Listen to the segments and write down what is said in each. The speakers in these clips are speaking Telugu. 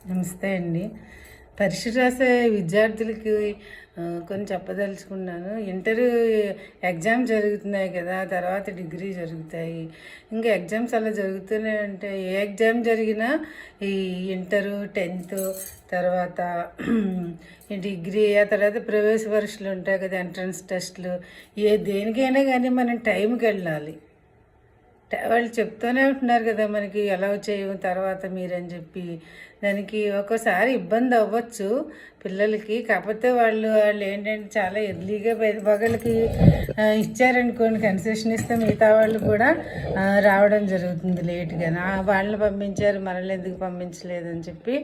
నమస్తే అండి. పరీక్ష రాసే విద్యార్థులకి కొన్ని చెప్పదలుచుకున్నాను. ఇంటర్ ఎగ్జామ్ జరుగుతున్నాయి కదా, తర్వాత డిగ్రీ జరుగుతాయి. ఇంకా ఎగ్జామ్స్ అలా జరుగుతూనే ఉంటాయి. ఏ ఎగ్జామ్ జరిగినా ఈ ఇంటరు, 10th, తర్వాత డిగ్రీ, ఆ తర్వాత ప్రవేశ పరీక్షలు ఉంటాయి కదా, ఎంట్రన్స్ టెస్ట్లు. దేనికైనా కానీ మనం టైంకి వెళ్ళాలి. వాళ్ళు చెప్తూనే ఉంటున్నారు కదా మనకి ఎలా చేయము తర్వాత మీరని చెప్పి. దానికి ఒక్కోసారి ఇబ్బంది అవ్వచ్చు పిల్లలకి. కాకపోతే వాళ్ళు ఏంటంటే చాలా ఎర్లీగా ఒకళ్ళకి ఇచ్చారనుకోండి, కన్సెషన్ ఇస్తే మిగతా వాళ్ళు కూడా రావడం జరుగుతుంది లేట్గా. వాళ్ళని పంపించారు మనల్ని ఎందుకు పంపించలేదని చెప్పి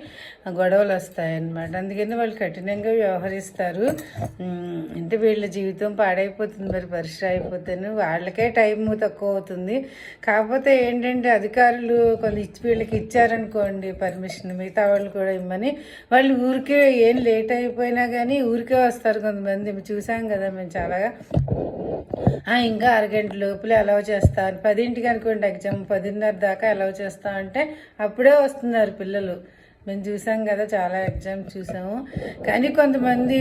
గొడవలు వస్తాయన్నమాట. అందుకని వాళ్ళు కఠినంగా వ్యవహరిస్తారు. అంటే వీళ్ళ జీవితం పాడైపోతుంది మరి పరీక్ష అయిపోతేనే. వాళ్ళకే టైం తక్కువ అవుతుంది. కాకపోతే ఏంటంటే అధికారులు వీళ్ళకి ఇచ్చారనుకోండి పర్మిషన్, మిగతా వాళ్ళు కూడా ఇమ్మని, వాళ్ళు ఊరికే ఏం లేట్ అయిపోయినా కానీ ఊరికే వస్తారు కొంతమంది. చూసాం కదా మేము చాలాగా. ఇంకా అరగంట లోపలే అలౌ చేస్తాను, 10ంటికి అనుకోండి ఎగ్జామ్, 10:30 దాకా అలౌ చేస్తా అంటే అప్పుడే వస్తున్నారు పిల్లలు. మేము చూసాం కదా, చాలా ఎగ్జామ్స్ చూసాము. కానీ కొంతమంది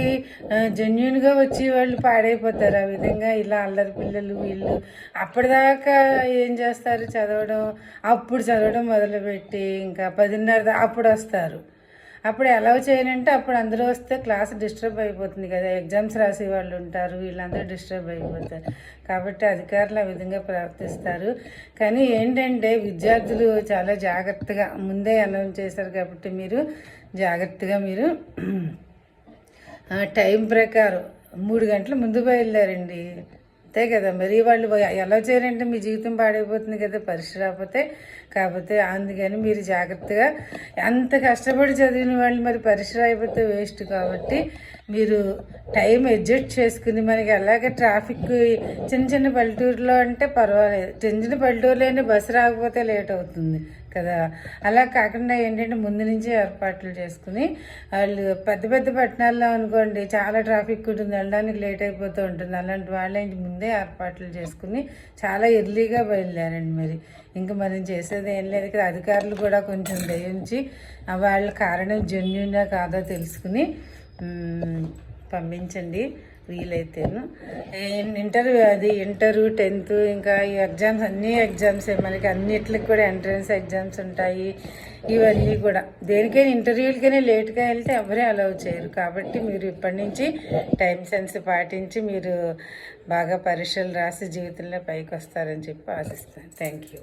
జెన్యున్గా వచ్చి వాళ్ళు పాడైపోతారు. ఆ విధంగా ఇలా అల్లరి పిల్లలు వీళ్ళు అప్పటిదాకా ఏం చేస్తారు, చదవడం మొదలుపెట్టి ఇంకా 10:30 అప్పుడు వస్తారు. అప్పుడు అలౌ చేయనంటే అప్పుడు అందరూ వస్తే క్లాస్ డిస్టర్బ్ అయిపోతుంది కదా, ఎగ్జామ్స్ రాసే వాళ్ళు ఉంటారు, వీళ్ళందరూ డిస్టర్బ్ అయిపోతారు. కాబట్టి అధికారులు ఆ విధంగా ప్రవర్తిస్తారు. కానీ ఏంటంటే విద్యార్థులు చాలా జాగ్రత్తగా ముందే అనౌన్స్ చేశారు కాబట్టి మీరు జాగ్రత్తగా టైం ప్రకారం 3 గంటల ముందు బయలుదేరండి. అంతే కదా, మరి వాళ్ళు ఎలా చేయాలంటే మీ జీవితం పాడైపోతుంది కదా పరీక్ష రాకపోతే. కాకపోతే అందుకని మీరు జాగ్రత్తగా, అంత కష్టపడి చదివిన వాళ్ళు మరి పరీక్ష రాకపోతే వేస్ట్. కాబట్టి మీరు టైం అడ్జస్ట్ చేసుకుని, మనకి అలాగే ట్రాఫిక్ చిన్న పల్లెటూరులో అంటే పర్వాలేదు, చిన్న పల్లెటూరులోనే బస్సు రాకపోతే లేట్ అవుతుంది కదా. అలా కాకుండా ఏంటంటే ముందు నుంచి ఏర్పాట్లు చేసుకుని, వాళ్ళు పెద్ద పట్టణాల్లో అనుకోండి చాలా ట్రాఫిక్ ఉంటుంది, వెళ్ళడానికి లేట్ అయిపోతూ ఉంటుంది. అలాంటి వాళ్ళు ముందే ఏర్పాట్లు చేసుకుని చాలా ఎర్లీగా బయలుదేరండి. మరి ఇంకా మనం చేసేది ఏం లేదు కదా. అధికారులు కూడా కొంచెం దయించి వాళ్ళ కారణం జెన్యునా కాదో తెలుసుకుని పంపించండి వీలైతేను. ఇంటరు 10th ఇంకా ఈ ఎగ్జామ్స్ అన్ని ఎగ్జామ్సే మనకి. అన్నిటికి కూడా ఎంట్రన్స్ ఎగ్జామ్స్ ఉంటాయి. ఇవన్నీ కూడా దేనికైనా ఇంటర్వ్యూలకైనా లేట్గా వెళ్తే ఎవరే అలౌ చేయరు. కాబట్టి మీరు ఇప్పటి నుంచి టైం సెన్స్ పాటించి మీరు బాగా పరీక్షలు రాసి జీవితంలో పైకి వస్తారని చెప్పి ఆశిస్తాను. Thank you.